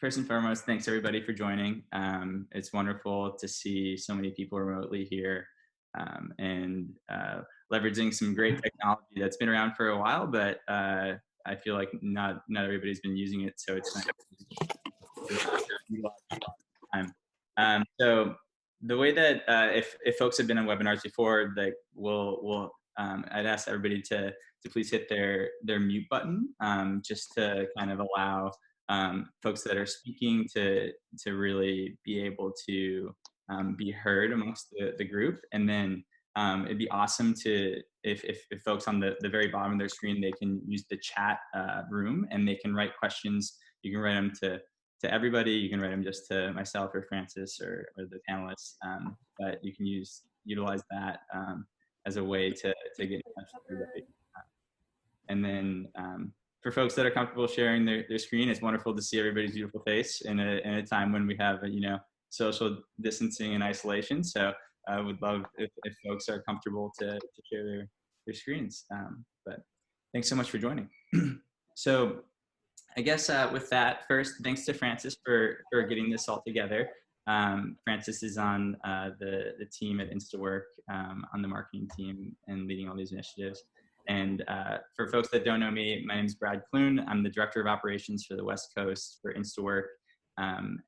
first and foremost, thanks everybody for joining. It's wonderful to see so many people remotely here and leveraging some great technology that's been around for a while, but I feel like not everybody's been using it, so it's nice to utilize it all the time. So the way that if folks have been on webinars before, like I'd ask everybody to please hit their mute button, just to kind of allow folks that are speaking to really be able to be heard amongst the group. And then it'd be awesome to if folks on the very bottom of their screen, they can use the chat room and they can write questions. You can write them to everybody. You can write them just to myself or Francis or the panelists, but you can utilize that as a way to get in touch with everybody. And then for folks that are comfortable sharing their screen, it's wonderful to see everybody's beautiful face in a time when we have social distancing and isolation. So I would love if folks are comfortable to share their screens. But thanks so much for joining. So I guess with that, first, thanks to Francis for getting this all together. Francis is on the team at InstaWork, on the marketing team and leading all these initiatives. And for folks that don't know me, my name is Brad Clune. I'm the Director of Operations for the West Coast for InstaWork,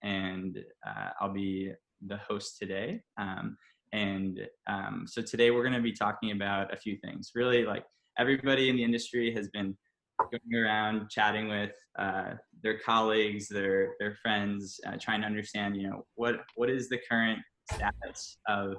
and I'll be the host today. So today we're going to be talking about a few things. Really, like everybody in the industry has been going around chatting with their colleagues, their friends, trying to understand, what is the current status of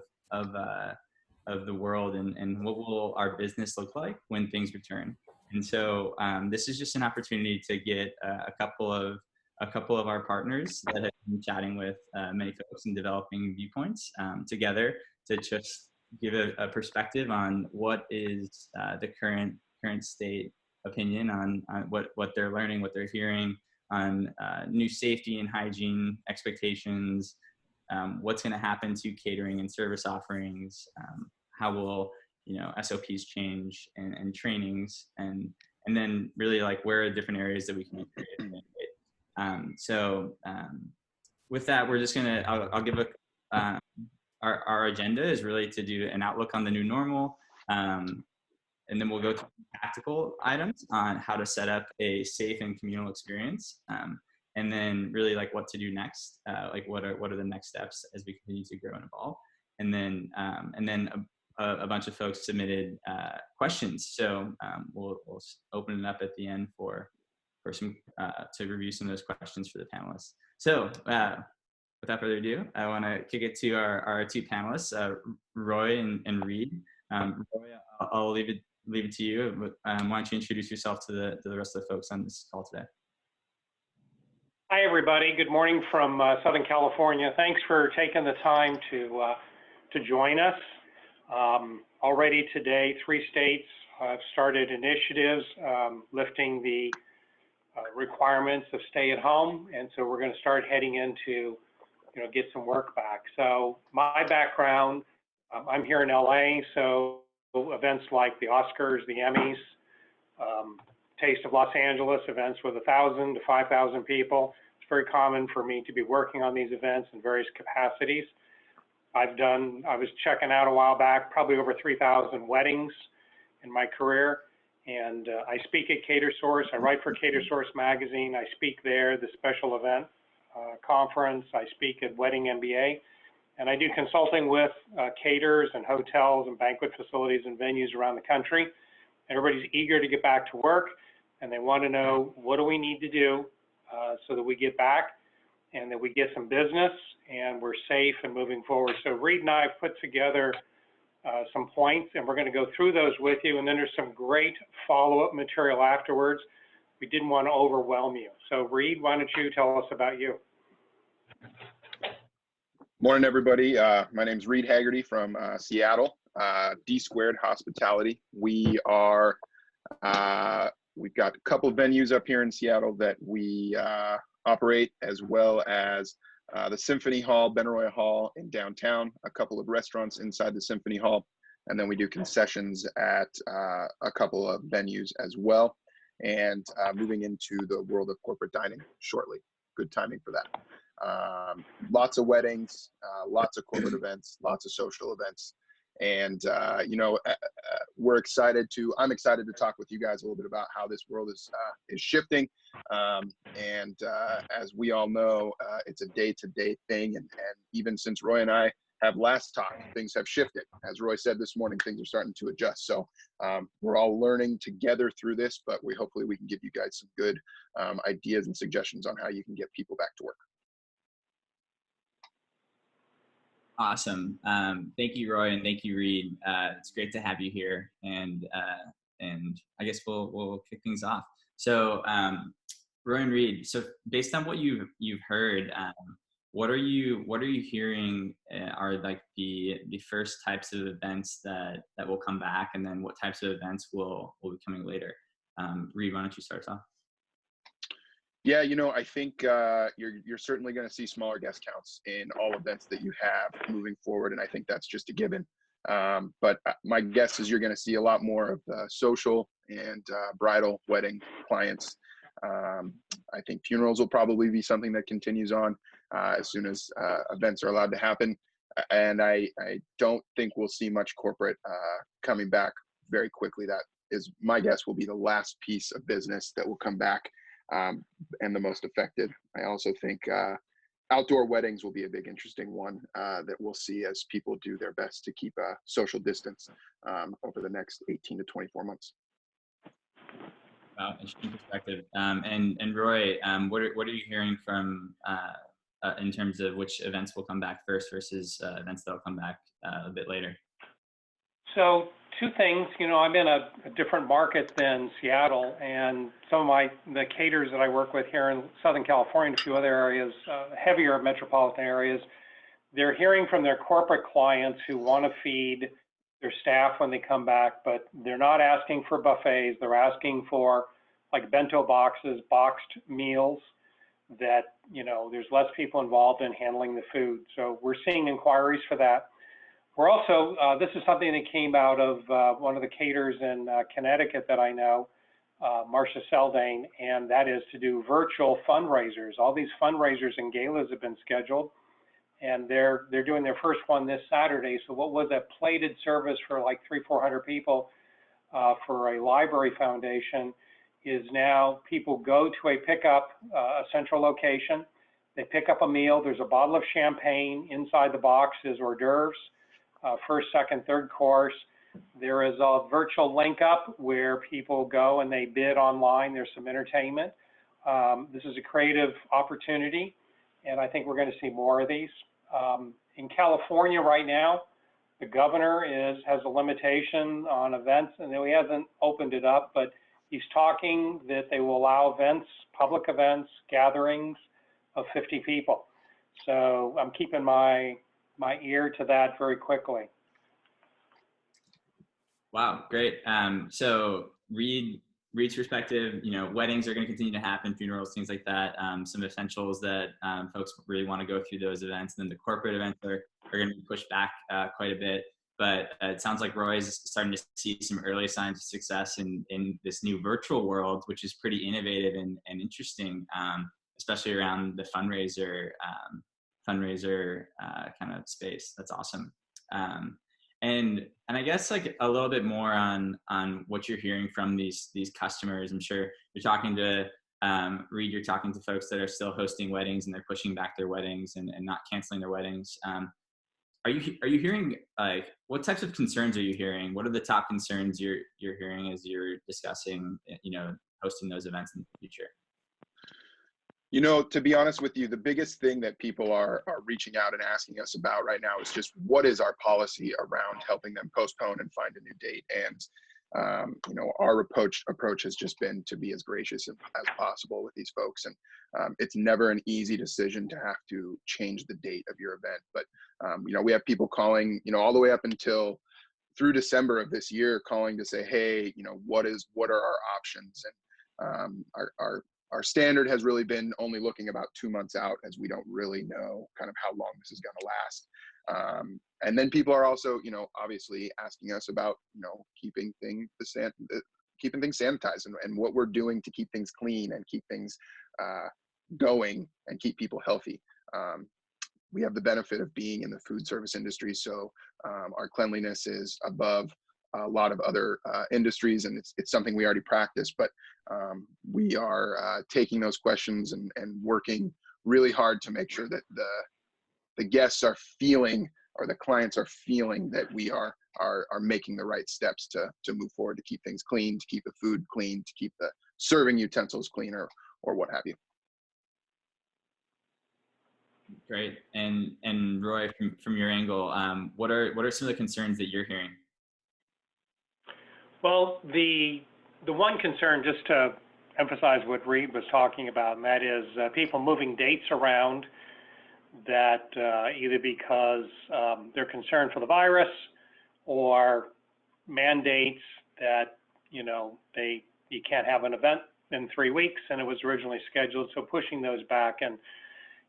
the world and what will our business look like when things return. And so this is just an opportunity to get a couple of our partners that have been chatting with many folks and developing viewpoints together to just give a perspective on what is the current state opinion on what they're learning, what they're hearing on new safety and hygiene expectations, what's going to happen to catering and service offerings, how will SOPs change and trainings, and then really like where are different areas that we can create and innovate. So with that, we're just gonna I'll give our agenda is really to do an outlook on the new normal, and then we'll go to tactical items on how to set up a safe and communal experience, and then really like what to do next, like what are the next steps as we continue to grow and evolve, and then a bunch of folks submitted questions, so we'll open it up at the end for some to review some of those questions for the panelists. So without further ado, I want to kick it to our two panelists, Roy and Reed. Roy, I'll leave it to you. But why don't you introduce yourself to the rest of the folks on this call today? Hi, everybody. Good morning from Southern California. Thanks for taking the time to join us. Already today, 3 states have started initiatives lifting the requirements of stay at home, and so we're going to start heading into, get some work back. So my background, I'm here in LA, so events like the Oscars, the Emmys, Taste of Los Angeles, events with 1,000 to 5,000 people. It's very common for me to be working on these events in various capacities. I was checking out a while back, probably over 3,000 weddings in my career. And I speak at CaterSource. I write for CaterSource magazine. I speak there, the special event conference. I speak at Wedding MBA. And I do consulting with caterers and hotels and banquet facilities and venues around the country. Everybody's eager to get back to work, and they want to know, what do we need to do so that we get back and that we get some business and we're safe and moving forward. So Reed and I have put together some points, and we're going to go through those with you, and then there's some great follow-up material afterwards. We didn't want to overwhelm you. So Reed, why don't you tell us about you? Morning, everybody. My name's Reed Haggerty from Seattle, DSquared Hospitality. We've got a couple of venues up here in Seattle that we operate, as well as the Symphony Hall, Benaroya Hall in downtown, a couple of restaurants inside the Symphony Hall, and then we do concessions at a couple of venues as well, and moving into the world of corporate dining shortly. good timing for that. Lots of weddings, lots of corporate events, lots of social events. And, I'm excited to talk with you guys a little bit about how this world is shifting. As we all know, it's a day-to-day thing. And even since Roy and I have last talked, things have shifted. As Roy said this morning, things are starting to adjust. So we're all learning together through this, but hopefully we can give you guys some good ideas and suggestions on how you can get people back to work. Awesome. Thank you, Roy, and thank you, Reed. It's great to have you here, and I guess we'll kick things off. So, Roy and Reed. So, based on what you've heard, what are you hearing are like the first types of events that will come back, and then what types of events will be coming later? Reed, why don't you start us off? Yeah, I think you're certainly going to see smaller guest counts in all events that you have moving forward, and I think that's just a given. But my guess is you're going to see a lot more of social and bridal wedding clients. I think funerals will probably be something that continues on as soon as events are allowed to happen. And I don't think we'll see much corporate coming back very quickly. That is my guess will be the last piece of business that will come back. And the most affected. I also think outdoor weddings will be a big, interesting one that we'll see as people do their best to keep a social distance over the next 18 to 24 months. Wow, interesting perspective. And Roy, what are you hearing from in terms of which events will come back first versus events that will come back a bit later? So two things, I'm in a different market than Seattle, and some of the caterers that I work with here in Southern California and a few other areas, heavier metropolitan areas, they're hearing from their corporate clients who want to feed their staff when they come back, but they're not asking for buffets. They're asking for like bento boxes, boxed meals that, there's less people involved in handling the food. So we're seeing inquiries for that. We're also, this is something that came out of one of the caterers in Connecticut that I know, Marcia Seldane, and that is to do virtual fundraisers. All these fundraisers and galas have been scheduled, and they're doing their first one this Saturday. So what was a plated service for like 300-400 people for a library foundation is now people go to a pickup, a central location. They pick up a meal. There's a bottle of champagne inside the box is hors d'oeuvres. First, second, third course. There is a virtual link up where people go and they bid online. There's some entertainment. This is a creative opportunity, and I think we're going to see more of these. In California right now, the governor has a limitation on events, and he hasn't opened it up, but he's talking that they will allow events, public events, gatherings of 50 people. So I'm keeping my ear to that very quickly. Wow, great. So Reed's perspective, weddings are going to continue to happen, funerals, things like that. Some essentials that folks really want to go through those events. And then the corporate events are going to be pushed back quite a bit. But it sounds like Roy is starting to see some early signs of success in this new virtual world, which is pretty innovative and interesting, especially around the fundraiser kind of space. That's awesome. And I guess like a little bit more on what you're hearing from these customers. I'm sure you're talking to Reed, you're talking to folks that are still hosting weddings and they're pushing back their weddings and not canceling their weddings. Are you hearing, like, what types of concerns are you hearing? What are the top concerns you're hearing as you're discussing, hosting those events in the future? To be honest with you, the biggest thing that people are reaching out and asking us about right now is just what is our policy around helping them postpone and find a new date. And, our approach has just been to be as gracious as possible with these folks. And it's never an easy decision to have to change the date of your event. But, we have people calling, all the way up until through December of this year, calling to say, hey, what are our options? And our standard has really been only looking about 2 months out, as we don't really know kind of how long this is going to last. And then people are also, obviously asking us about, keeping things sanitized and what we're doing to keep things clean and keep things going and keep people healthy. We have the benefit of being in the food service industry, so our cleanliness is above a lot of other industries, and it's something we already practice, but we are taking those questions and working really hard to make sure that the guests are feeling, or the clients are feeling, that we are making the right steps to move forward, to keep things clean, to keep the food clean, to keep the serving utensils clean, or what have you. Great. And Roy, from your angle, what are some of the concerns that you're hearing? Well, the one concern, just to emphasize what Reed was talking about, and that is people moving dates around, that either because they're concerned for the virus, or mandates that you can't have an event in 3 weeks and it was originally scheduled, so pushing those back. And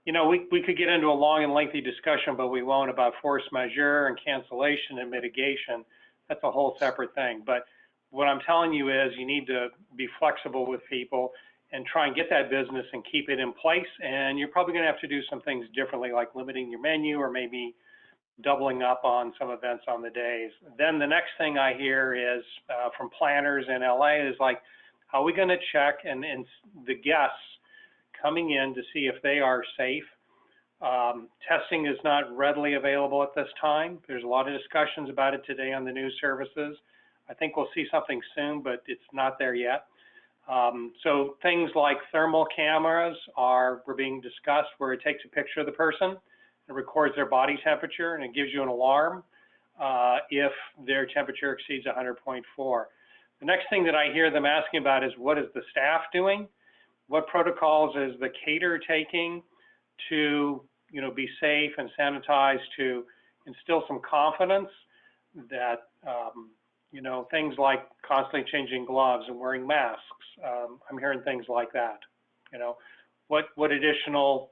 we could get into a long and lengthy discussion, but we won't, about force majeure and cancellation and mitigation. That's a whole separate thing. But what I'm telling you is you need to be flexible with people and try and get that business and keep it in place. And you're probably going to have to do some things differently, like limiting your menu, or maybe doubling up on some events on the days. Then the next thing I hear is from planners in LA is like, how are we going to check and the guests coming in to see if they are safe? Testing is not readily available at this time. There's a lot of discussions about it today on the news services. I think we'll see something soon, but it's not there yet. So things like thermal cameras were being discussed, where it takes a picture of the person, it records their body temperature, and it gives you an alarm if their temperature exceeds 100.4. The next thing that I hear them asking about is, what is the staff doing? What protocols is the caterer taking to be safe and sanitized, to instill some confidence that things like constantly changing gloves and wearing masks. I'm hearing things like that. What additional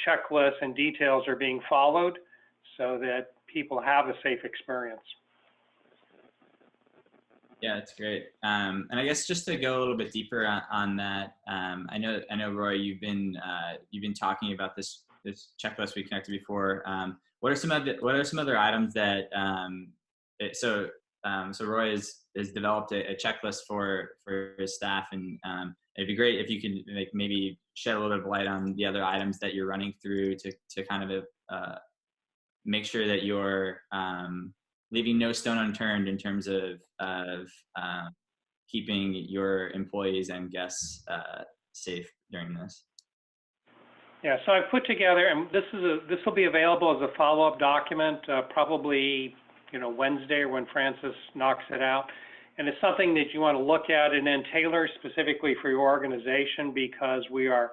checklists and details are being followed so that people have a safe experience. Yeah, that's great. And I guess just to go a little bit deeper on that, I know Roy, you've been talking about this checklist we connected before. What are some other items that so Roy has developed a checklist for his staff, and it'd be great if you could maybe shed a little bit of light on the other items that you're running through to kind of make sure that you're leaving no stone unturned in terms of keeping your employees and guests safe during this. Yeah, so I've put together, and this will be available as a follow-up document, probably Wednesday, or when Francis knocks it out. And it's something that you want to look at and then tailor specifically for your organization, because we are,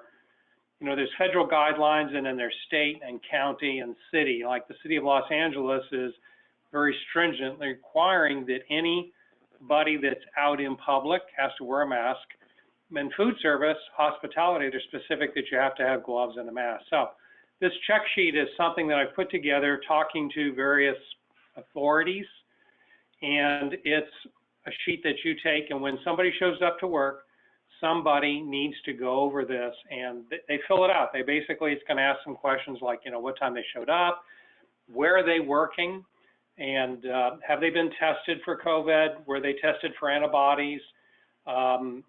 there's federal guidelines, and then there's state and county and city. Like the city of Los Angeles is very stringent, requiring that anybody that's out in public has to wear a mask. In food service, hospitality, they're specific that you have to have gloves and a mask. So this check sheet is something that I've put together talking to various authorities, and it's a sheet that you take, and when somebody shows up to work, somebody needs to go over this, and they fill it out. It's going to ask some questions like, what time they showed up, where are they working, and have they been tested for COVID? Were they tested for antibodies? And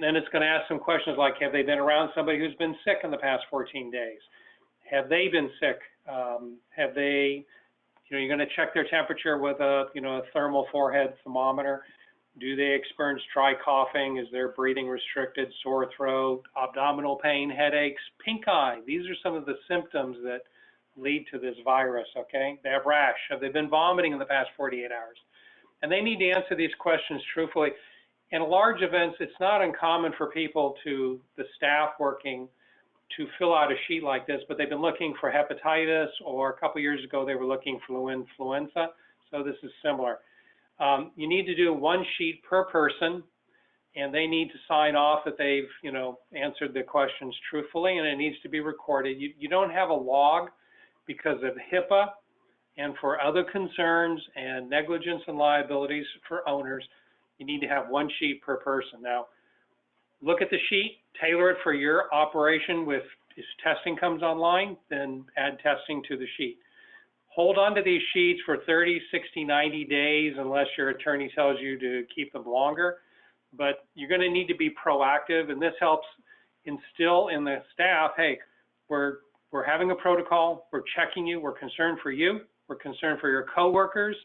then it's going to ask some questions like, have they been around somebody who's been sick in the past 14 days? Have they been sick? Have they, you're going to check their temperature with a thermal forehead thermometer. Do they experience dry coughing? Is their breathing restricted, sore throat, abdominal pain, headaches, pink eye? These are some of the symptoms that lead to this virus, okay? They have rash. Have they been vomiting in the past 48 hours? And they need to answer these questions truthfully. In large events, it's not uncommon for the staff working, to fill out a sheet like this, but they've been looking for hepatitis, or a couple years ago they were looking for influenza, so this is similar. You need to do one sheet per person, and they need to sign off that they've answered the questions truthfully, and it needs to be recorded. You don't have a log because of HIPAA and for other concerns and negligence and liabilities for owners. You need to have one sheet per person. Now, look at the sheet, tailor it for your operation. With if testing comes online, then add testing to the sheet. Hold on to these sheets for 30, 60, 90 days unless your attorney tells you to keep them longer. But you're going to need to be proactive, and this helps instill in the staff, hey, we're having a protocol, we're checking you, we're concerned for you, we're concerned for your coworkers,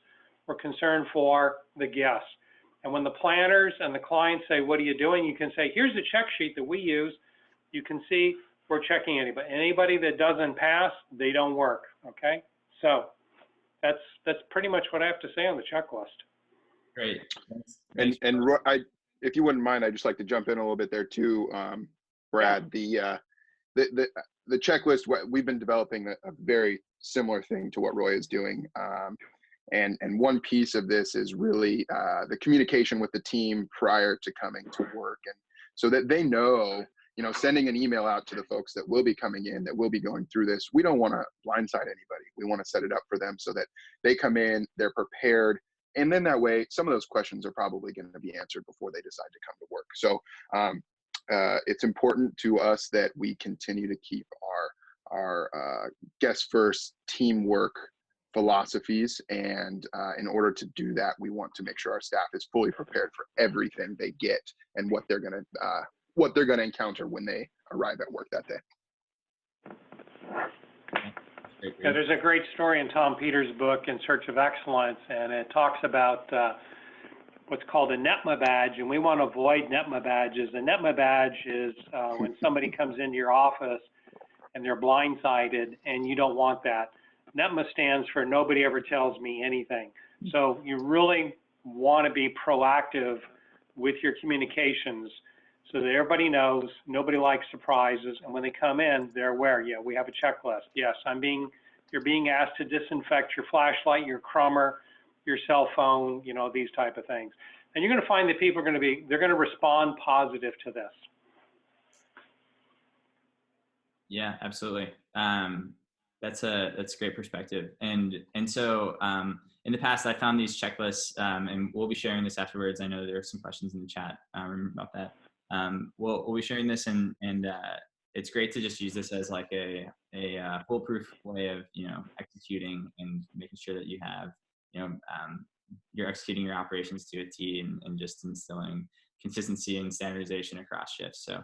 we're concerned for the guests. And when the planners and the clients say, what are you doing? You can say, here's the check sheet that we use. You can see we're checking anybody. Anybody that doesn't pass, they don't work, okay? So that's pretty much what I have to say on the checklist. Great. And Roy, if you wouldn't mind, I'd just like to jump in a little bit there too, Brad. Yeah. The checklist, we've been developing a very similar thing to what Roy is doing. And one piece of this is really the communication with the team prior to coming to work, and so that they know, sending an email out to the folks that will be coming in, that will be going through this. We don't want to blindside anybody. We want to set it up for them so that they come in, they're prepared. And then that way, some of those questions are probably going to be answered before they decide to come to work. So it's important to us that we continue to keep our guest first teamwork philosophies. And in order to do that, we want to make sure our staff is fully prepared for everything they get and what they're going to encounter when they arrive at work that day. Yeah, there's a great story in Tom Peters' book, In Search of Excellence, and it talks about what's called a NETMA badge, and we want to avoid NETMA badges. A NETMA badge is when somebody comes into your office and they're blindsided, and you don't want that. NETMA stands for Nobody Ever Tells Me Anything. So you really want to be proactive with your communications so that everybody knows. Nobody likes surprises, and when they come in, they're aware. Yeah, we have a checklist. Yes, you're being asked to disinfect your flashlight, your crummer, your cell phone, these type of things. And you're going to find that people are going to respond positive to this. Yeah, absolutely. That's a great perspective. And so in the past, I found these checklists, and we'll be sharing this afterwards. I know there are some questions in the chat about that. We'll be sharing this, and it's great to just use this as like a foolproof way of executing and making sure that you have you're executing your operations to a T, and just instilling consistency and standardization across shifts. So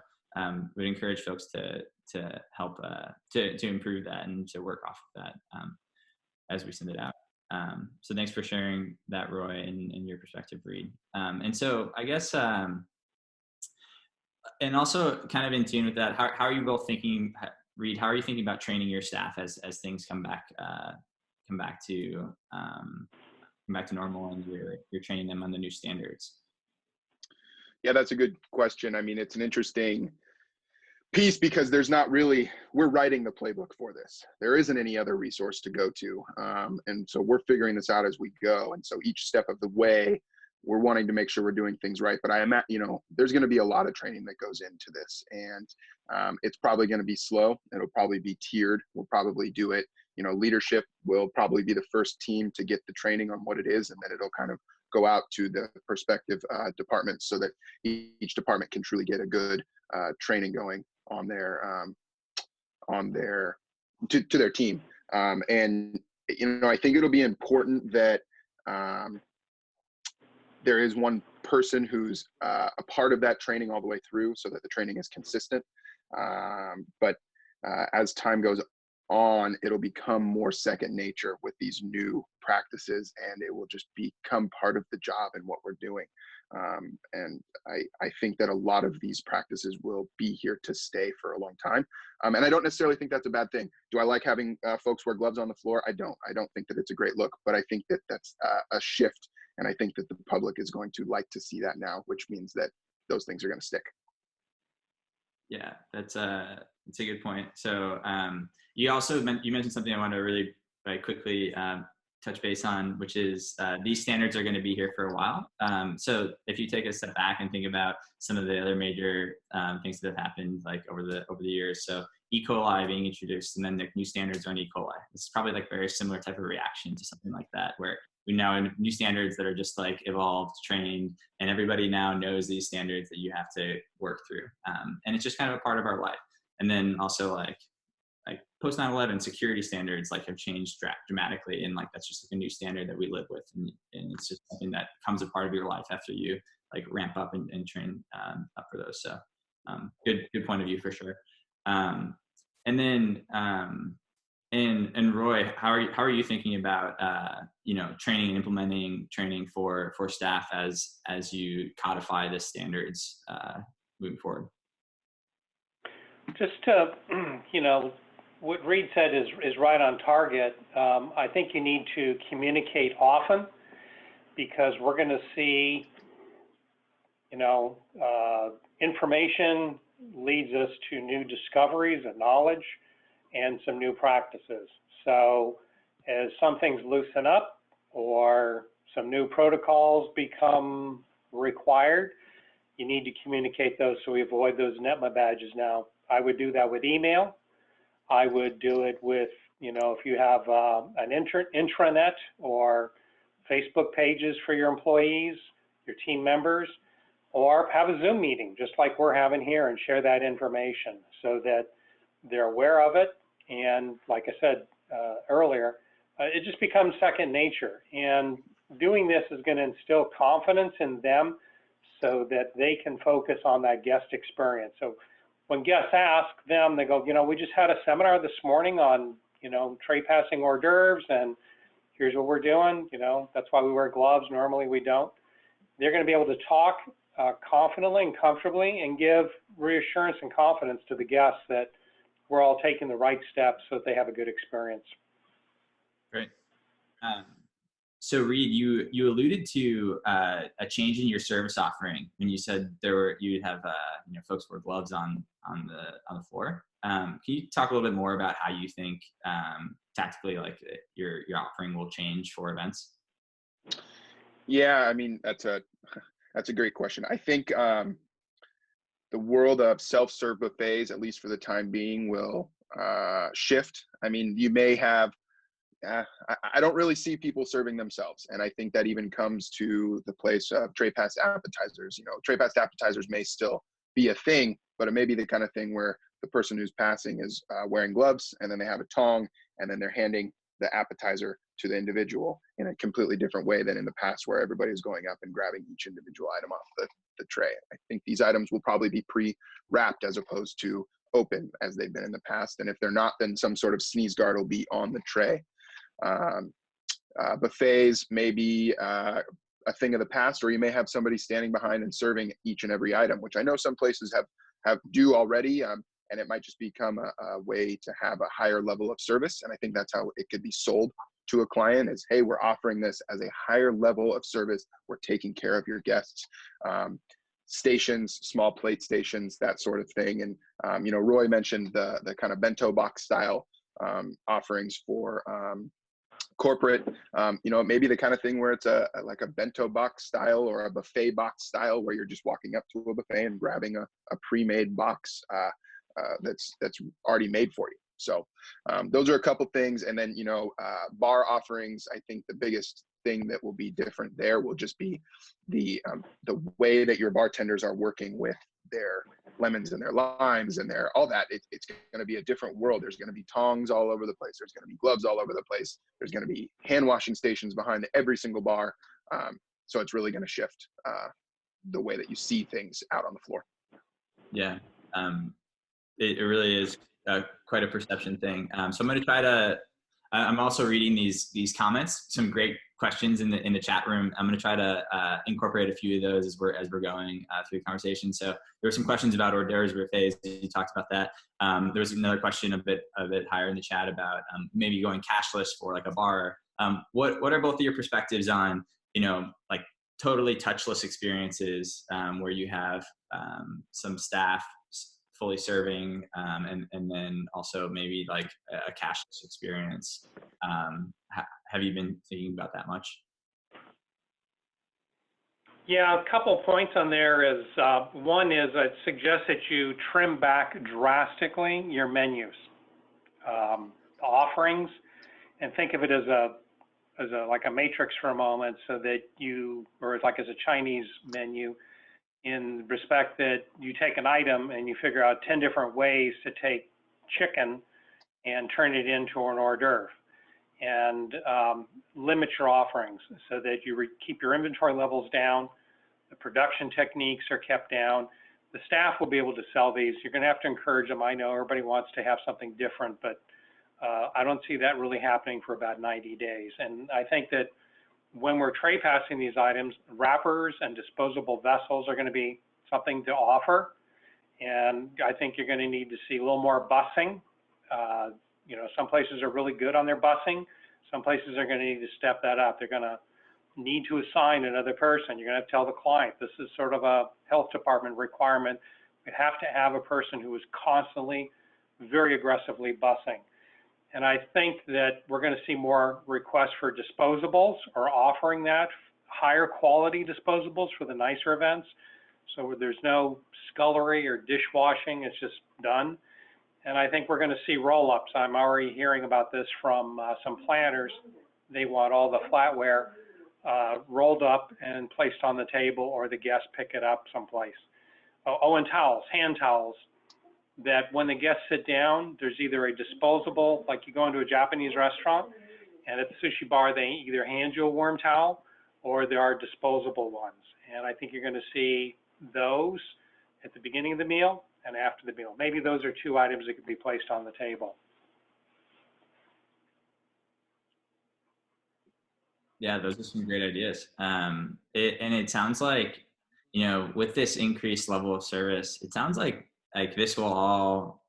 would encourage folks to help to improve that and to work off of that as we send it out. So thanks for sharing that, Roy, and your perspective, Reed. And so I guess and also kind of in tune with that, how are you both thinking, Reed? How are you thinking about training your staff as things come back to normal, and you're training them on the new standards? Yeah, that's a good question. I mean, it's an interesting piece because we're writing the playbook for this. There isn't any other resource to go to. And so we're figuring this out as we go. And so each step of the way, we're wanting to make sure we're doing things right. But there's going to be a lot of training that goes into this, and it's probably going to be slow. It'll probably be tiered. We'll probably do it. Leadership will probably be the first team to get the training on what it is, and then it'll kind of go out to the prospective departments so that each department can truly get a good training going on their to their team. And I think it'll be important that there is one person who's a part of that training all the way through, so that the training is consistent. But as time goes on, it'll become more second nature with these new practices, and it will just become part of the job and what we're doing. And I think that a lot of these practices will be here to stay for a long time. And I don't necessarily think that's a bad thing. Do I like having folks wear gloves on the floor? I don't think that it's a great look, but I think that that's a shift. And I think that the public is going to like to see that now, which means that those things are going to stick. Yeah, that's a good point. So you also mentioned something I want to really quickly touch base on, which is these standards are going to be here for a while. So if you take a step back and think about some of the other major things that have happened like over the years, so E. coli being introduced, and then the new standards on E. coli. This is probably like very similar type of reaction to something like that, where we now have new standards that are just like evolved, trained, and everybody now knows these standards that you have to work through. And it's just kind of a part of our life. And then also like post 9/11 security standards like have changed dramatically, and like that's just like a new standard that we live with, and it's just something that becomes a part of your life after you like ramp up and train up for those. So good point of view for sure. And then and Roy, how are you thinking about training and implementing training for staff as you codify the standards moving forward? Just to, what Reed said is right on target. I think you need to communicate often, because we're going to see, information leads us to new discoveries and knowledge and some new practices. So as some things loosen up or some new protocols become required, you need to communicate those so we avoid those NETMA badges. Now, I would do that with email. I would do it with, if you have an intranet or Facebook pages for your employees, your team members, or have a Zoom meeting just like we're having here and share that information so that they're aware of it. And like I said earlier, it just becomes second nature. And doing this is going to instill confidence in them so that they can focus on that guest experience. So when guests ask them, they go, we just had a seminar this morning on, tray passing hors d'oeuvres, and here's what we're doing. That's why we wear gloves. Normally we don't. They're going to be able to talk confidently and comfortably and give reassurance and confidence to the guests that we're all taking the right steps so that they have a good experience. Great. So Reed, you alluded to a change in your service offering when you said you'd have folks wear gloves on the floor. Can you talk a little bit more about how you think tactically like your offering will change for events? Yeah, I mean that's a great question. I think the world of self-serve buffets, at least for the time being, will shift. I mean, you may have. I don't really see people serving themselves. And I think that even comes to the place of tray passed appetizers. Tray passed appetizers may still be a thing, but it may be the kind of thing where the person who's passing is wearing gloves, and then they have a tong, and then they're handing the appetizer to the individual in a completely different way than in the past, where everybody is going up and grabbing each individual item off the tray. I think these items will probably be pre-wrapped as opposed to open as they've been in the past. And if they're not, then some sort of sneeze guard will be on the tray. Buffets may be a thing of the past, or you may have somebody standing behind and serving each and every item, which I know some places do already, and it might just become a way to have a higher level of service. And I think that's how it could be sold to a client is, hey, we're offering this as a higher level of service. We're taking care of your guests. Stations, small plate stations, that sort of thing. And Roy mentioned the kind of bento box style offerings for corporate. It may be the kind of thing where it's like a bento box style or a buffet box style, where you're just walking up to a buffet and grabbing a pre-made box that's already made for you. So those are a couple things. And then bar offerings. I think the biggest thing that will be different there will just be the way that your bartenders are working with their lemons and their limes and their all that. It's going to be a different world. There's going to be tongs all over the place. There's going to be gloves all over the place. There's going to be hand washing stations behind every single bar. So it's really going to shift the way that you see things out on the floor. Yeah, it really is quite a perception thing. So I'm going to try to. I'm also reading these comments. Some great questions in the chat room. I'm going to try to incorporate a few of those as we're going through the conversation. So there were some questions about hors d'oeuvres, buffets. You talked about that. There was another question a bit higher in the chat about maybe going cashless for like a bar. What are both of your perspectives on like totally touchless experiences where you have some staff fully serving and then also maybe like a cashless experience? Have you been thinking about that much? Yeah, a couple points on there is, one is I'd suggest that you trim back drastically your menus, offerings, and think of it as like a matrix for a moment, so that or like as a Chinese menu, in respect that you take an item and you figure out 10 different ways to take chicken and turn it into an hors d'oeuvre, and limit your offerings so that you keep your inventory levels down, the production techniques are kept down. The staff will be able to sell these. You're going to have to encourage them. I know everybody wants to have something different, but I don't see that really happening for about 90 days. And I think that when we're tray passing these items, wrappers and disposable vessels are going to be something to offer. And I think you're going to need to see a little more busing. Some places are really good on their busing. Some places are going to need to step that up. They're going to need to assign another person. You're going to have to tell the client, this is sort of a health department requirement. You have to have a person who is constantly, very aggressively busing. And I think that we're going to see more requests for disposables, or offering that, higher quality disposables for the nicer events. So there's no scullery or dishwashing, it's just done. And I think we're going to see roll-ups. I'm already hearing about this from some planners. They want all the flatware rolled up and placed on the table, or the guests pick it up someplace. And towels, hand towels, that when the guests sit down, there's either a disposable, like you go into a Japanese restaurant, and at the sushi bar, they either hand you a warm towel, or there are disposable ones. And I think you're going to see those at the beginning of the meal and after the meal. Maybe those are two items that could be placed on the table. Yeah, those are some great ideas. And it sounds like, with this increased level of service, it sounds like this will all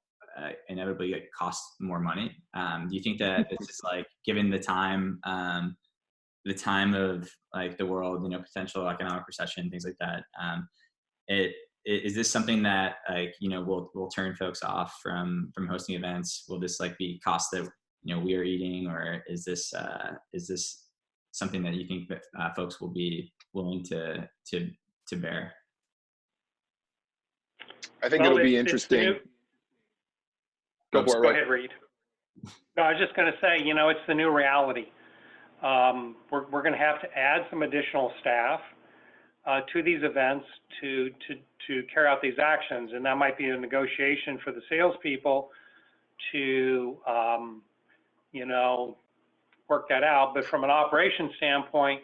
inevitably cost more money. Do you think that this is like, given the time of like the world, potential economic recession, things like that, is this something that will turn folks off from hosting events? Will this be costs that we are eating, or is this something that you think that folks will be willing to bear? I think it'll be interesting. Go ahead, Reed. No, I was just going to say, it's the new reality. We're going to have to add some additional staff to these events to carry out these actions, and that might be a negotiation for the salespeople to work that out. But from an operations standpoint,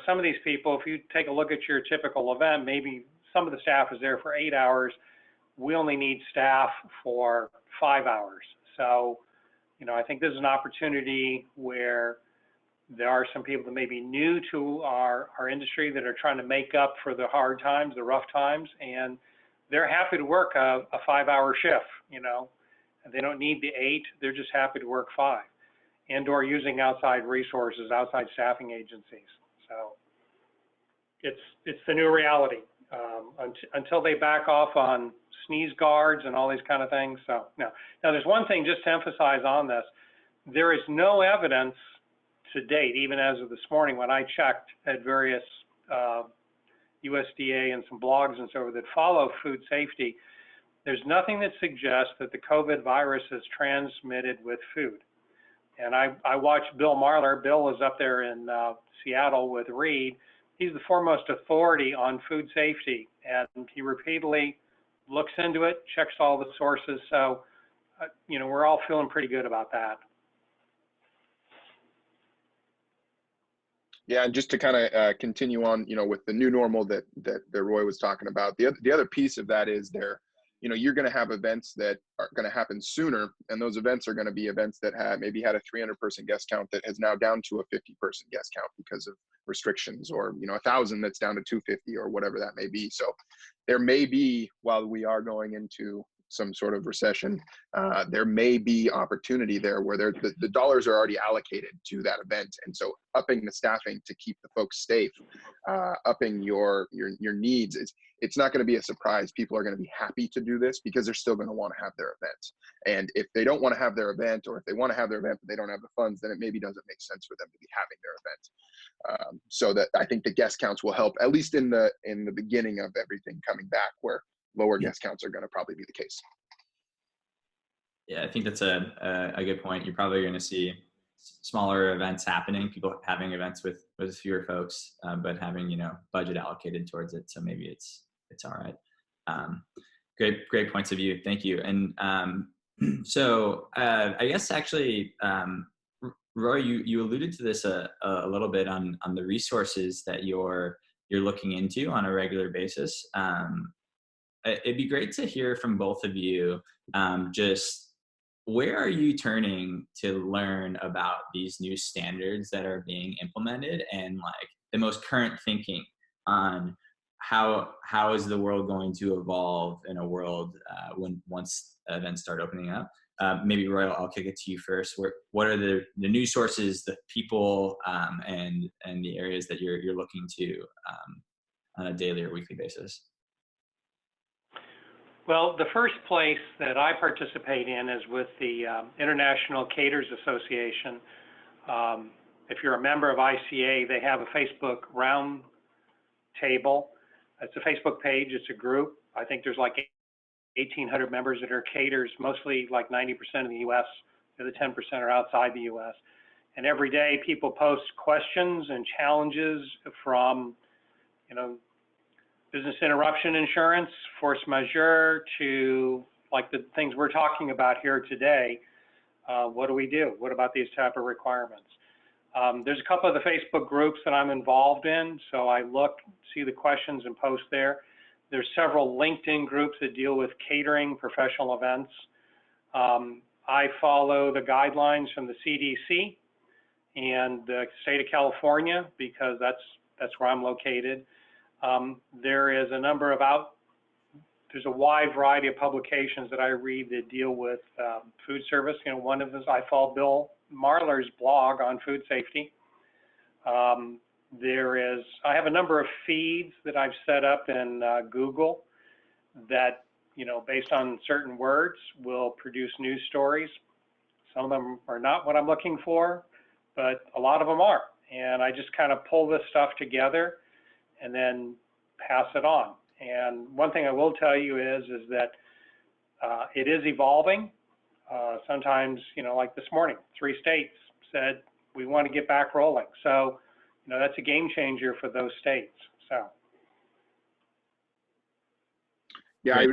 some of these people, if you take a look at your typical event, maybe some of the staff is there for 8 hours. We only need staff for 5 hours. So, I think this is an opportunity where there are some people that may be new to our industry that are trying to make up for the hard times, the rough times, and they're happy to work a 5-hour shift, and they don't need the 8, they're just happy to work 5, and/or using outside resources, outside staffing agencies. So it's the new reality until they back off on sneeze guards and all these kind of things. So now there's one thing just to emphasize on this. There is no evidence to date, even as of this morning when I checked at various USDA and some blogs and so forth that follow food safety, there's nothing that suggests that the COVID virus is transmitted with food. And I watched Bill Marler. Bill is up there in Seattle with Reed. He's the foremost authority on food safety, and he repeatedly looks into it, checks all the sources. So, we're all feeling pretty good about that. Yeah, and just to kind of continue on, with the new normal that Roy was talking about, the other piece of that is you're going to have events that are going to happen sooner, and those events are going to be events that maybe had a 300-person guest count that has now down to a 50-person guest count because of restrictions, or 1,000 that's down to 250, or whatever that may be. So there may be, while we are going into some sort of recession, there may be opportunity there where the dollars are already allocated to that event, and so upping the staffing to keep the folks safe, upping your needs, it's not going to be a surprise. People are going to be happy to do this because they're still going to want to have their event. And if they don't want to have their event, or if they want to have their event but they don't have the funds, then it maybe doesn't make sense for them to be having their event. So that I think the guest counts will help, at least in the beginning of everything coming back, where lower guest counts are going to probably be the case. Yeah, I think that's a good point. You're probably going to see smaller events happening, people having events with fewer folks, but having, budget allocated towards it. So maybe it's all right. Great points of view. Thank you. And so I guess actually, Roy, you alluded to this a little bit on the resources that you're looking into on a regular basis. It'd be great to hear from both of you. Just where are you turning to learn about these new standards that are being implemented, and like the most current thinking on how is the world going to evolve in a world once events start opening up? Maybe Roy, I'll kick it to you first. What are the news sources, the people, and the areas that you're looking to on a daily or weekly basis? Well, the first place that I participate in is with the International Caterers Association. If you're a member of ICA, they have a Facebook Roundtable. It's a Facebook page. It's a group. I think there's like 1,800 members that are caterers, mostly like 90% of the U.S. The other 10% are outside the U.S. And every day people post questions and challenges from, business interruption insurance, force majeure, to like the things we're talking about here today. What do we do? What about these type of requirements? There's a couple of the Facebook groups that I'm involved in, so I look, see the questions and post there. There's several LinkedIn groups that deal with catering professional events. I follow the guidelines from the CDC and the state of California because that's where I'm located. There is a number of there's a wide variety of publications that I read that deal with food service. One of them, I follow Bill Marler's blog on food safety. I have a number of feeds that I've set up in Google that, based on certain words, will produce news stories. Some of them are not what I'm looking for, but a lot of them are. And I just kind of pull this stuff together and then pass it on. And one thing I will tell you is that it is evolving. Sometimes, like this morning, 3 states said, we want to get back rolling. So, that's a game changer for those states. So. Yeah,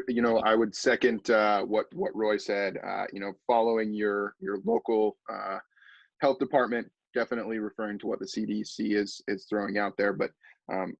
I would second what Roy said. Following your local health department, definitely referring to what the CDC is throwing out there. But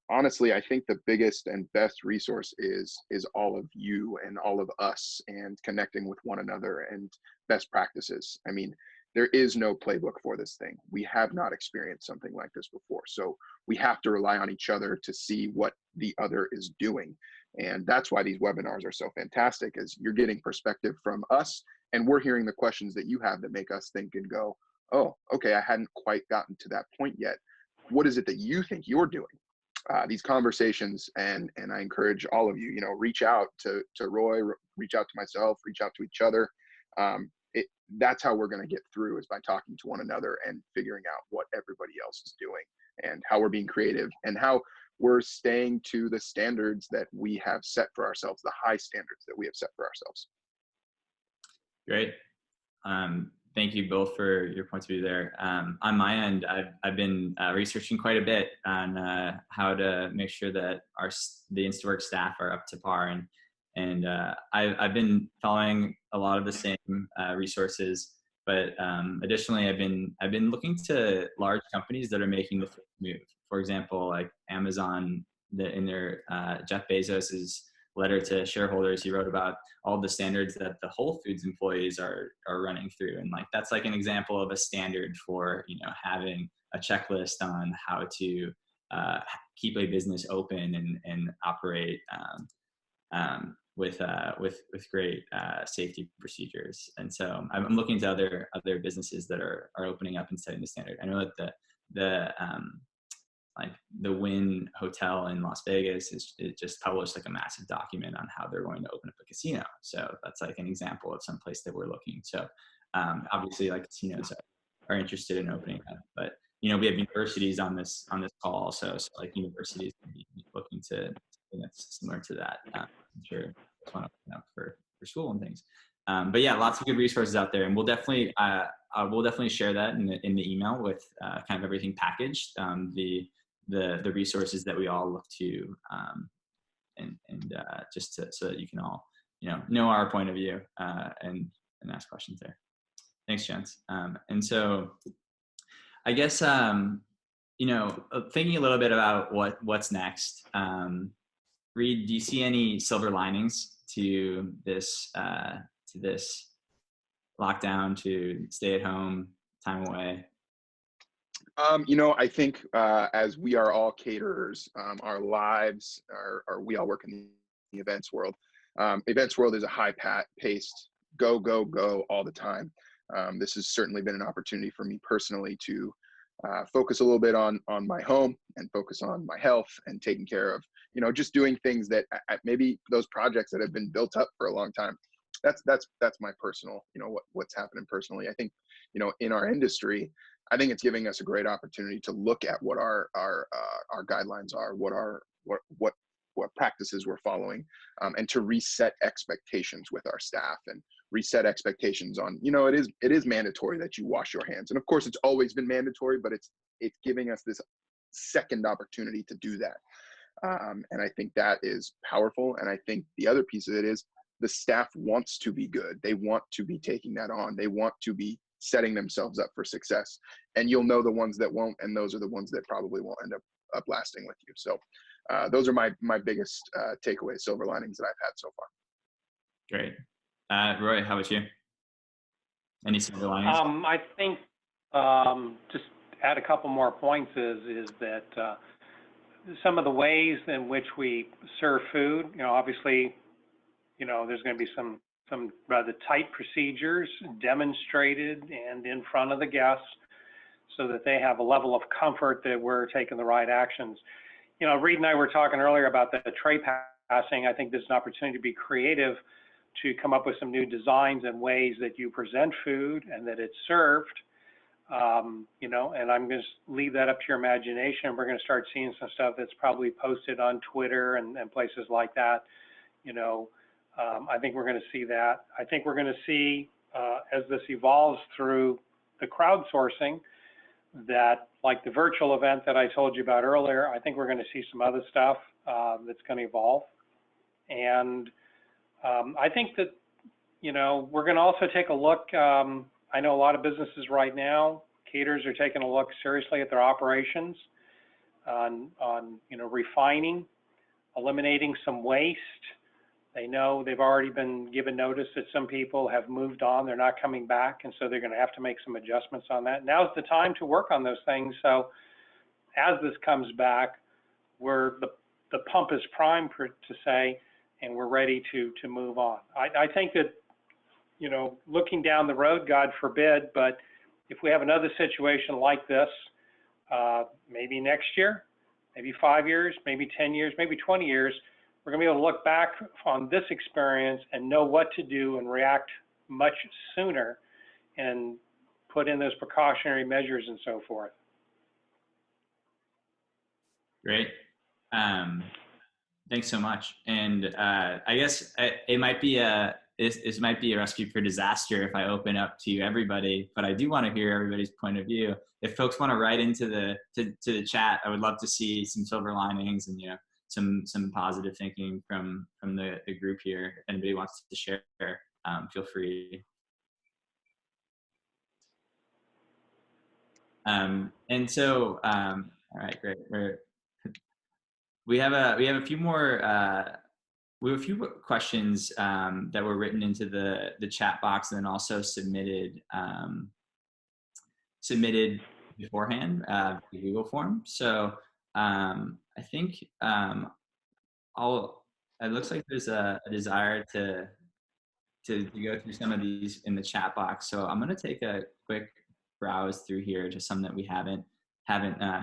honestly, I think the biggest and best resource is all of you and all of us, and connecting with one another and best practices. I mean, there is no playbook for this thing. We have not experienced something like this before. So we have to rely on each other to see what the other is doing. And that's why these webinars are so fantastic, is you're getting perspective from us, and we're hearing the questions that you have that make us think and go, oh, okay, I hadn't quite gotten to that point yet. What is it that you think you're doing? These conversations, and I encourage all of you, reach out to Roy, reach out to myself, reach out to each other. That's how we're going to get through, is by talking to one another and figuring out what everybody else is doing and how we're being creative and how we're staying to the standards that we have set for ourselves, the high standards that we have set for ourselves. Great. Thank you both for your points of view there. On my end, I've been researching quite a bit on how to make sure that the InstaWork staff are up to par, and I've been following a lot of the same resources, but additionally, I've been looking to large companies that are making the move. For example, like Amazon, in their Jeff Bezos's letter to shareholders, he wrote about all the standards that the Whole Foods employees are running through, and like that's like an example of a standard for having a checklist on how to keep a business open and operate with great safety procedures. And so I'm looking to other businesses that are opening up and setting the standard. I know that the Wynn Hotel in Las Vegas it just published like a massive document on how they're going to open up a casino. So that's like an example of some place that we're looking. So obviously, like, casinos are interested in opening up, but we have universities on this call also. So like universities can be looking to something that's similar to that. I'm sure just want to open up for school and things. But yeah, lots of good resources out there, and we'll definitely we'll definitely share that in the email with kind of everything packaged, the resources that we all look to, and just so that you can all know our point of view and ask questions there. Thanks, gents. And so I guess thinking a little bit about what's next. Reed, do you see any silver linings to this lockdown, to stay at home, time away? I think as we are all caterers, our lives we all work in the events world. Events world is a high-paced, go, go, go all the time. This has certainly been an opportunity for me personally to focus a little bit on my home and focus on my health and taking care of, just doing things that maybe those projects that have been built up for a long time. That's my personal, what's happening personally. I think, in our industry, I think it's giving us a great opportunity to look at what our guidelines are, what practices we're following, and to reset expectations with our staff and reset expectations on, it is mandatory that you wash your hands. And of course it's always been mandatory, but it's giving us this second opportunity to do that. And I think that is powerful. And I think the other piece of it is the staff wants to be good. They want to be taking that on. They want to be setting themselves up for success. And you'll know the ones that won't, and those are the ones that probably won't end up lasting with you. So those are my biggest takeaways, silver linings that I've had so far. Great. Roy, how about you? Any silver linings? I think just add a couple more points is that some of the ways in which we serve food, obviously, there's going to be some rather tight procedures demonstrated and in front of the guests so that they have a level of comfort that we're taking the right actions. Reed and I were talking earlier about the tray passing. I think there's an opportunity to be creative, to come up with some new designs and ways that you present food and that it's served. And I'm going to leave that up to your imagination. We're going to start seeing some stuff that's probably posted on Twitter and places like that. I think we're going to see that. I think we're going to see, as this evolves through the crowdsourcing, that like the virtual event that I told you about earlier, I think we're going to see some other stuff that's going to evolve. And I think that, we're going to also take a look. I know a lot of businesses right now, caterers are taking a look seriously at their operations on refining, eliminating some waste. They know they've already been given notice that some people have moved on, they're not coming back, and so they're going to have to make some adjustments on that. Now's the time to work on those things. So as this comes back, the pump is primed to say, and we're ready to move on. I think that, looking down the road, God forbid, but if we have another situation like this, maybe next year, maybe 5 years, maybe 10 years, maybe 20 years, we're going to be able to look back on this experience and know what to do and react much sooner and put in those precautionary measures and so forth. Great. Thanks so much. And I guess it might be this might be a recipe for disaster if I open up to everybody, but I do want to hear everybody's point of view. If folks want to write into the chat, I would love to see some silver linings and some positive thinking from the group here. If anybody wants to share, feel free. And so, all right, great. We have a few more. We have a few questions that were written into the chat box and then also submitted beforehand, the Google form. So I think it looks like there's a desire to go through some of these in the chat box. So I'm going to take a quick browse through here to some that we haven't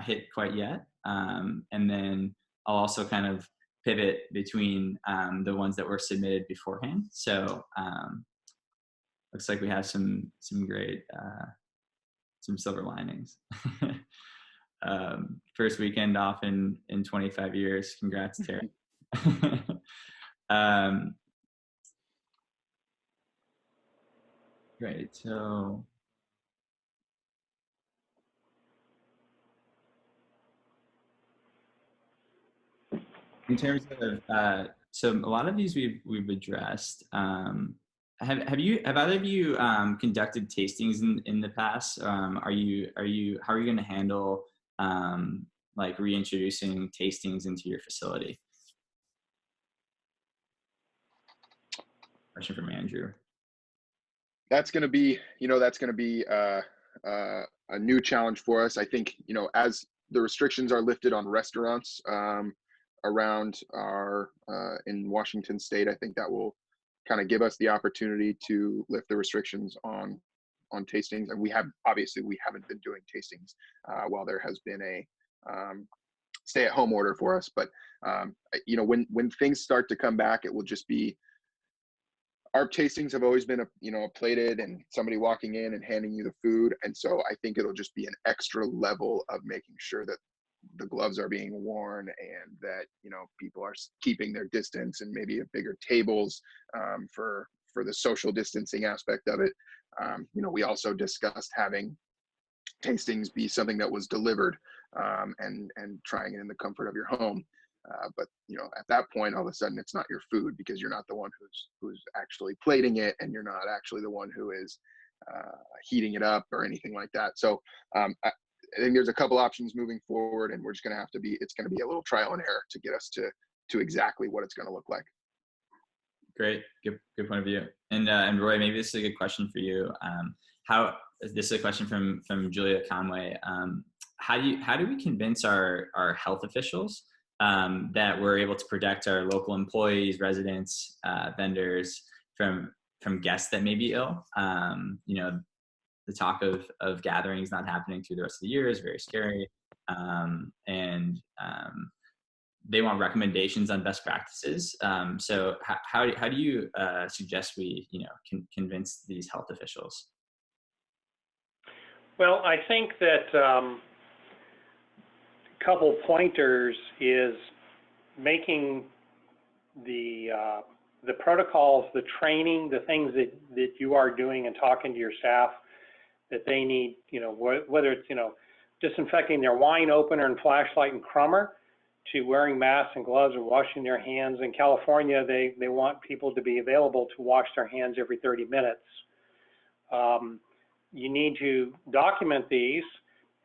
hit quite yet, and then I'll also kind of pivot between the ones that were submitted beforehand. So looks like we have some great some silver linings. First weekend off in 25 years. Congrats, Terry. Great. So In terms of, so a lot of these we've addressed. Have either of you conducted tastings in the past? How are you going to handle like reintroducing tastings into your facility? Question from Andrew. That's going to be, a new challenge for us. I think, as the restrictions are lifted on restaurants around our in Washington State, I think that will kind of give us the opportunity to lift the restrictions on tastings. And we haven't been doing tastings while there has been a stay-at-home order for us. But when things start to come back, it will just be, our tastings have always been plated and somebody walking in and handing you the food. And so I think it'll just be an extra level of making sure that the gloves are being worn and that, people are keeping their distance, and maybe bigger tables for the social distancing aspect of it. We also discussed having tastings be something that was delivered and trying it in the comfort of your home. But at that point, all of a sudden, it's not your food, because you're not the one who's actually plating it, and you're not actually the one who is heating it up or anything like that. So I think there's a couple options moving forward, and we're just going to have to it's going to be a little trial and error to get us to exactly what it's going to look like. Great, good point of view. And Roy, maybe this is a good question for you. This is a question from Julia Conway. How do we convince our health officials that we're able to protect our local employees, residents, vendors from guests that may be ill? The talk of gatherings not happening through the rest of the year is very scary. And they want recommendations on best practices. So how do you suggest we convince these health officials? Well, I think that a couple pointers is making the protocols, the training, the things that you are doing and talking to your staff that they need, whether it's, disinfecting their wine opener and flashlight and crummer, to wearing masks and gloves and washing their hands. In California, they want people to be available to wash their hands every 30 minutes. You need to document these,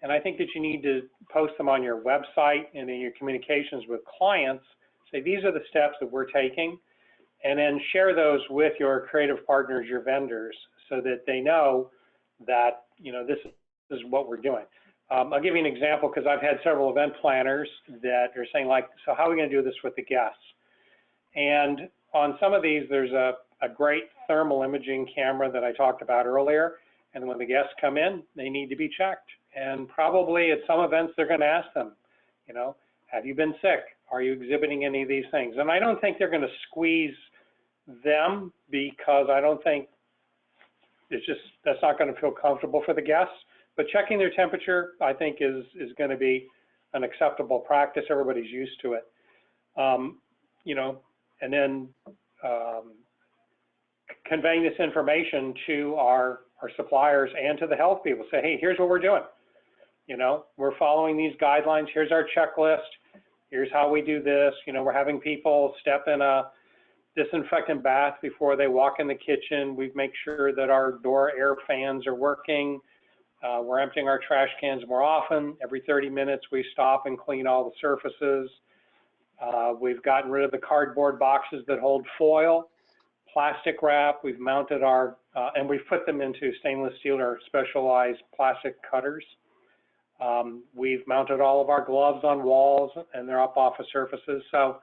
and I think that you need to post them on your website and in your communications with clients. Say, these are the steps that we're taking, and then share those with your creative partners, your vendors, so that they know that, this is what we're doing. I'll give you an example, because I've had several event planners that are saying, so how are we going to do this with the guests? And on some of these, there's a great thermal imaging camera that I talked about earlier. And when the guests come in, they need to be checked. And probably at some events, they're going to ask them, have you been sick? Are you exhibiting any of these things? And I don't think they're going to squeeze them, because I don't think that's not going to feel comfortable for the guests. But checking their temperature, I think, is going to be an acceptable practice. Everybody's used to it. And then conveying this information to our suppliers and to the health people. Say, hey, here's what we're doing. We're following these guidelines. Here's our checklist. Here's how we do this. We're having people step in a disinfectant bath before they walk in the kitchen. We make sure that our door air fans are working. We're emptying our trash cans more often. Every 30 minutes, we stop and clean all the surfaces. We've gotten rid of the cardboard boxes that hold foil, plastic wrap. We've mounted and we've put them into stainless steel or specialized plastic cutters. We've mounted all of our gloves on walls, and they're up off of surfaces. So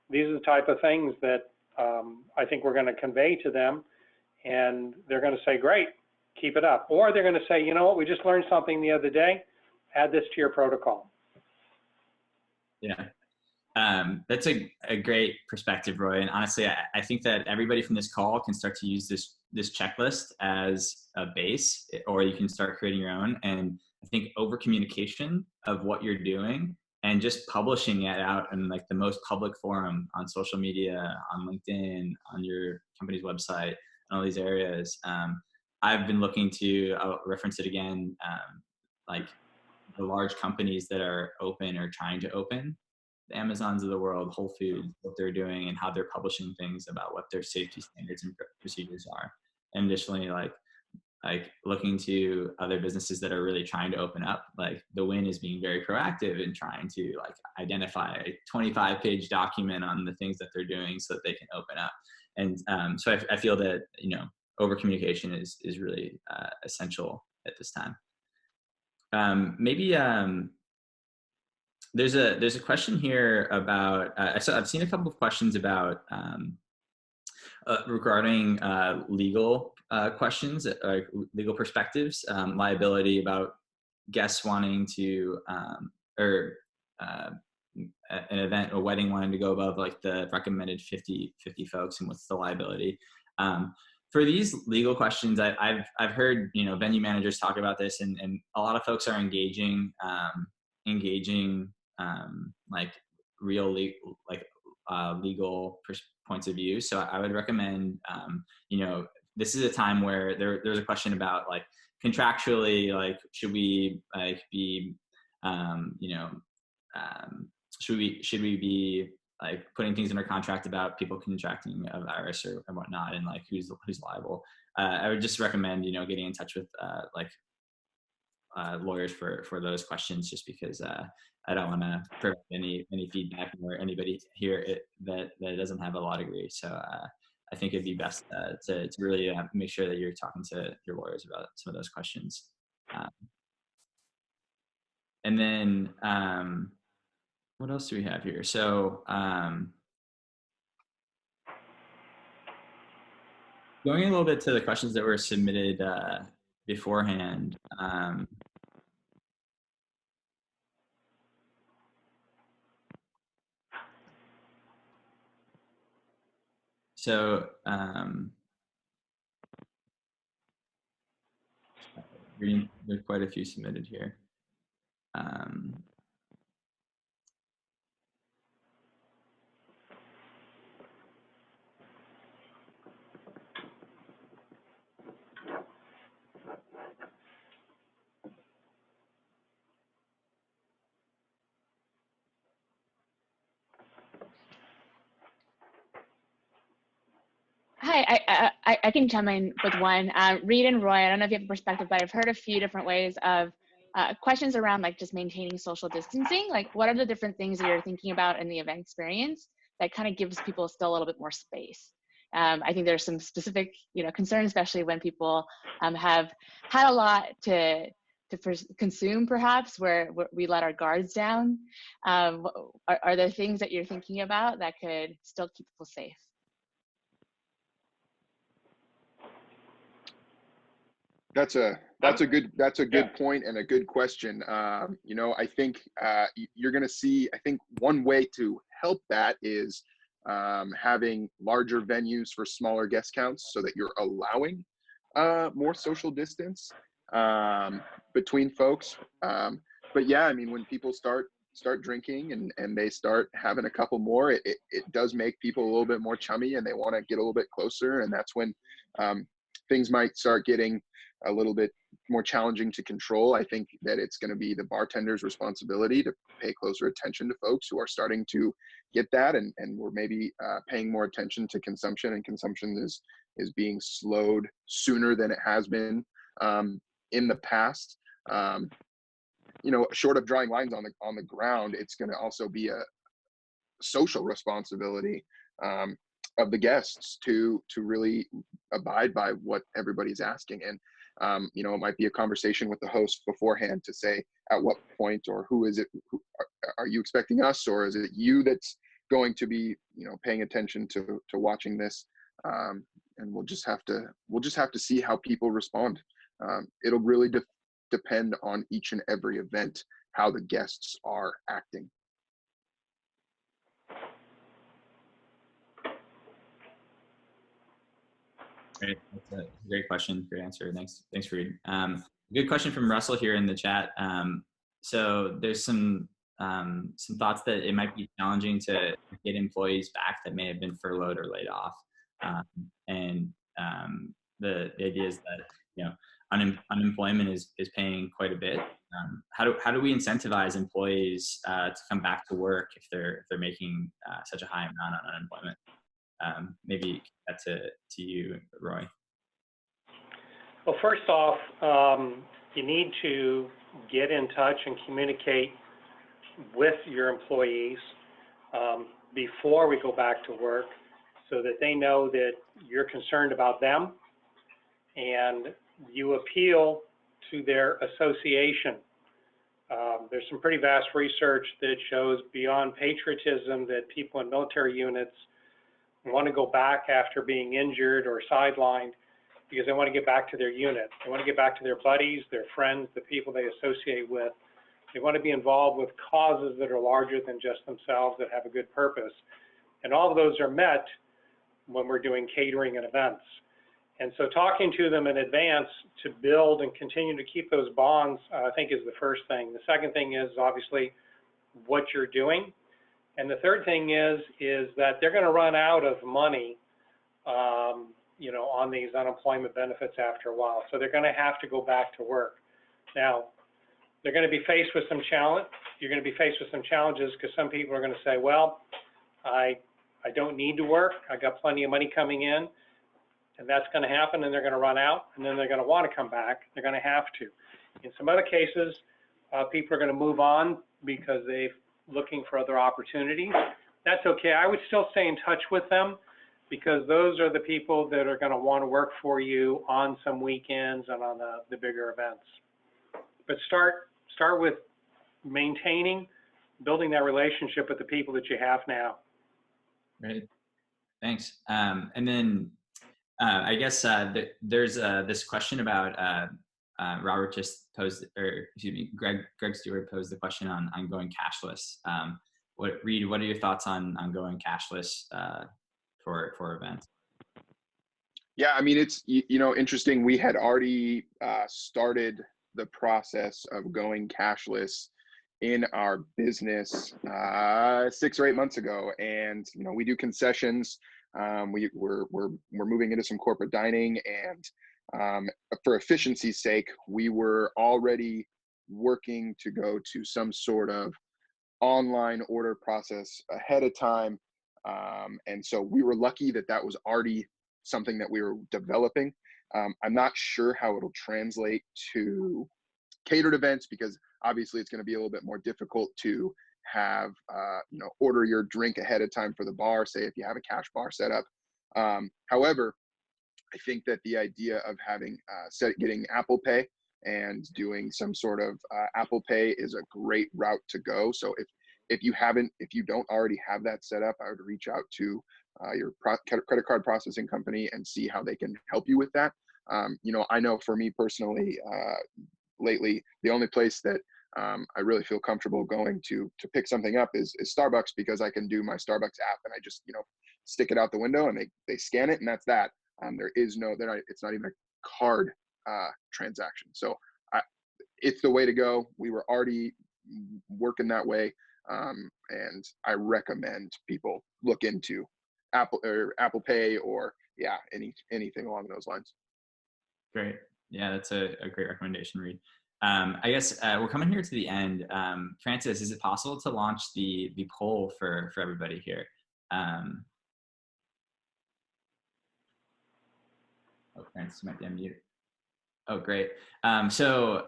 these are the type of things that I think we're going to convey to them, and they're going to say, great, keep it up. Or they're going to say, you know what, we just learned something the other day, add this to your protocol. Yeah. That's a great perspective, Roy. And honestly, I think that everybody from this call can start to use this checklist as a base, or you can start creating your own. And I think over communication of what you're doing and just publishing it out in like the most public forum on social media, on LinkedIn, on your company's website, and all these areas. I've been looking to, I'll reference it again, like the large companies that are open or trying to open. the Amazons of the world, Whole Foods, what they're doing and how they're publishing things about what their safety standards and procedures are. And additionally, like looking to other businesses that are really trying to open up. Like the Win is being very proactive in trying to like identify a 25-page document on the things that they're doing so that they can open up. And so I feel that, you know, over communication is really essential at this time. There's a question here about, so I've seen a couple of questions about regarding legal questions, legal perspectives, liability about guests wanting to, or an event, a wedding wanting to go above like the recommended 50 folks, and what's the liability. For these legal questions, I've heard, you know, venue managers talk about this, and a lot of folks are engaging like real legal points of view. So I would recommend, you know, this is a time where there's a question about like contractually, like should we like be, you know, should we be like putting things in our contract about people contracting a virus or whatnot, and like who's liable. I would just recommend, you know, getting in touch with lawyers for those questions, just because I don't want to provide any feedback or anybody here that doesn't have a law degree. So I think it'd be best to really make sure that you're talking to your lawyers about some of those questions. And then what else do we have here? So going a little bit to the questions that were submitted beforehand. So there's quite a few submitted here. Hi, I can chime in with one. Reed and Roy, I don't know if you have a perspective, but I've heard a few different ways of questions around like just maintaining social distancing. Like what are the different things that you're thinking about in the event experience that kind of gives people still a little bit more space? I think there's some specific, you know, concerns, especially when people have had a lot to consume, perhaps, where we let our guards down. Are there things that you're thinking about that could still keep people safe? That's a good point and a good question. You know, I think you're going to see. I think one way to help that is having larger venues for smaller guest counts, so that you're allowing more social distance between folks. But yeah, I mean, when people start drinking and they start having a couple more, it does make people a little bit more chummy, and they want to get a little bit closer, and that's when things might start getting a little bit more challenging to control. I think that it's going to be the bartender's responsibility to pay closer attention to folks who are starting to get that, and we're maybe paying more attention to consumption, and consumption is being slowed sooner than it has been in the past. You know, short of drawing lines on the ground, it's going to also be a social responsibility of the guests to really abide by what everybody's asking. And you know, it might be a conversation with the host beforehand to say at what point, or who is it, are you expecting us, or is it you that's going to be, you know, paying attention to watching this. And we'll just have to see how people respond. It'll really depend on each and every event how the guests are acting. Great. That's a great question. Great answer. Thanks, Reed. Good question from Russell here in the chat. So there's some thoughts that it might be challenging to get employees back that may have been furloughed or laid off. And the idea is that, you know, unemployment is paying quite a bit. How do we incentivize employees to come back to work if they're making such a high amount on unemployment? Maybe that's to you, Roy. Well, first off, you need to get in touch and communicate with your employees before we go back to work, so that they know that you're concerned about them, and you appeal to their association. There's some pretty vast research that shows beyond patriotism that people in military units want to go back after being injured or sidelined because they want to get back to their unit. They want to get back to their buddies, their friends, the people they associate with. They want to be involved with causes that are larger than just themselves, that have a good purpose. And all of those are met when we're doing catering and events. And so talking to them in advance to build and continue to keep those bonds, I think, is the first thing. The second thing is obviously what you're doing. And the third thing is that they're going to run out of money, on these unemployment benefits after a while. So they're going to have to go back to work. Now, they're going to be faced with some challenge. You're going to be faced with some challenges, because some people are going to say, well, I don't need to work. I got plenty of money coming in. And that's going to happen, and they're going to run out, and then they're going to want to come back. They're going to have to. In some other cases, people are going to move on because they're looking for other opportunities. That's okay. I would still stay in touch with them, because those are the people that are going to want to work for you on some weekends and on the bigger events. But start with maintaining, building that relationship with the people that you have now. Great, thanks. And then I guess there's this question about Robert just posed, or excuse me, Greg Stewart posed the question on going cashless. Reed, what are your thoughts on going cashless for events? Yeah, I mean, it's, interesting. We had already started the process of going cashless in our business 6 or 8 months ago. And, we do concessions. We're moving into some corporate dining, and for efficiency's sake, we were already working to go to some sort of online order process ahead of time. And so we were lucky that was already something that we were developing. I'm not sure how it'll translate to catered events, because obviously it's going to be a little bit more difficult to have order your drink ahead of time for the bar, say if you have a cash bar set up. However, I think that the idea of having getting Apple Pay and doing some sort of Apple Pay is a great route to go. So if you don't already have that set up, I would reach out to your credit card processing company and see how they can help you with that. I know for me personally, lately, the only place that I really feel comfortable going to pick something up is Starbucks, because I can do my Starbucks app and I just, stick it out the window and they scan it, and that's that. It's not even a card transaction. So it's the way to go. We were already working that way. And I recommend people look into Apple Pay or anything along those lines. Great. Yeah, that's a great recommendation, Reed. I guess we're coming here to the end. Francis, is it possible to launch the poll for everybody here? Francis might be on mute. Oh, great. So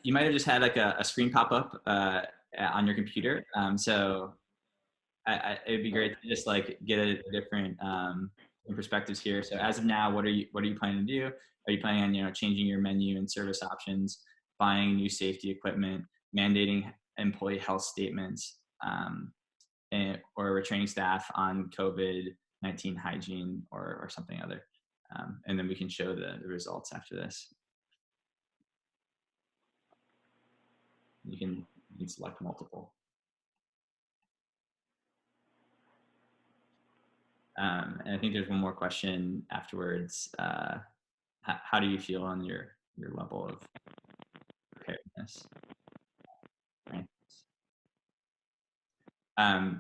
you might have just had like a screen pop up on your computer. So it'd be great to just like get a different perspectives here. So as of now, what are you planning to do? Are you planning on changing your menu and service options, buying new safety equipment, mandating employee health statements, or retraining staff on COVID-19 hygiene or something other? And then we can show the results after this. You can select multiple. And I think there's one more question afterwards. How do you feel on your level of preparedness? Right.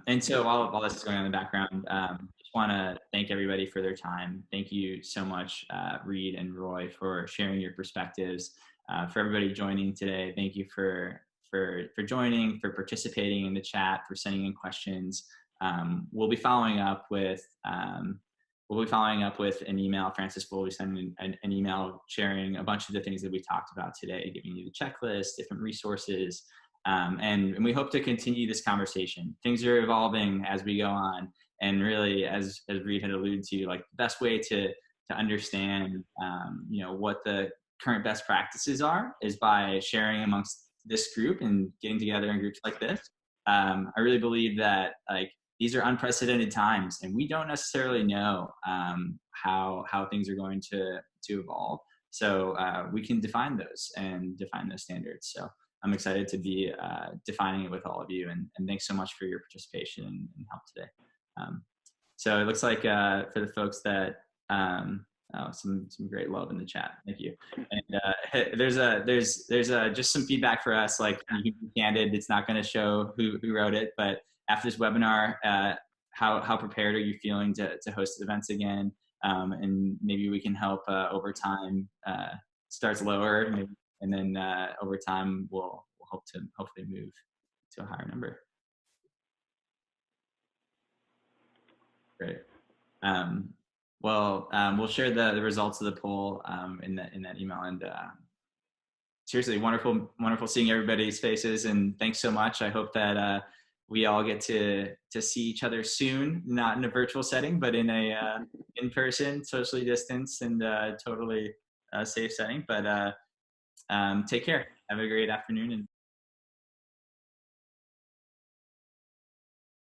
And so while this is going on in the background, just want to thank everybody for their time. Thank you so much, Reed and Roy, for sharing your perspectives. For everybody joining today, thank you for joining, for participating in the chat, for sending in questions. We'll be following up with an email. Francis will be sending an email sharing a bunch of the things that we talked about today, giving you the checklist, different resources, and we hope to continue this conversation. Things are evolving as we go on, and really, as Reed had alluded to, like the best way to understand, what the current best practices are is by sharing amongst this group and getting together in groups like this. I really believe that like these are unprecedented times, and we don't necessarily know how things are going to evolve. So we can define those standards. So I'm excited to be defining it with all of you, and thanks so much for your participation and help today. So it looks like for the folks that some great love in the chat. Thank you. And there's just some feedback for us. Like, you can be candid. It's not going to show who wrote it, but after this webinar, how prepared are you feeling to host events again? And maybe we can help over time. Starts lower, maybe, and then over time we'll hope to hopefully move to a higher number. Great. We'll share the results of the poll in that email. And seriously, wonderful seeing everybody's faces. And thanks so much. I hope that we all get to see each other soon, not in a virtual setting, but in a in-person, socially distanced, and totally safe setting. But take care. Have a great afternoon. And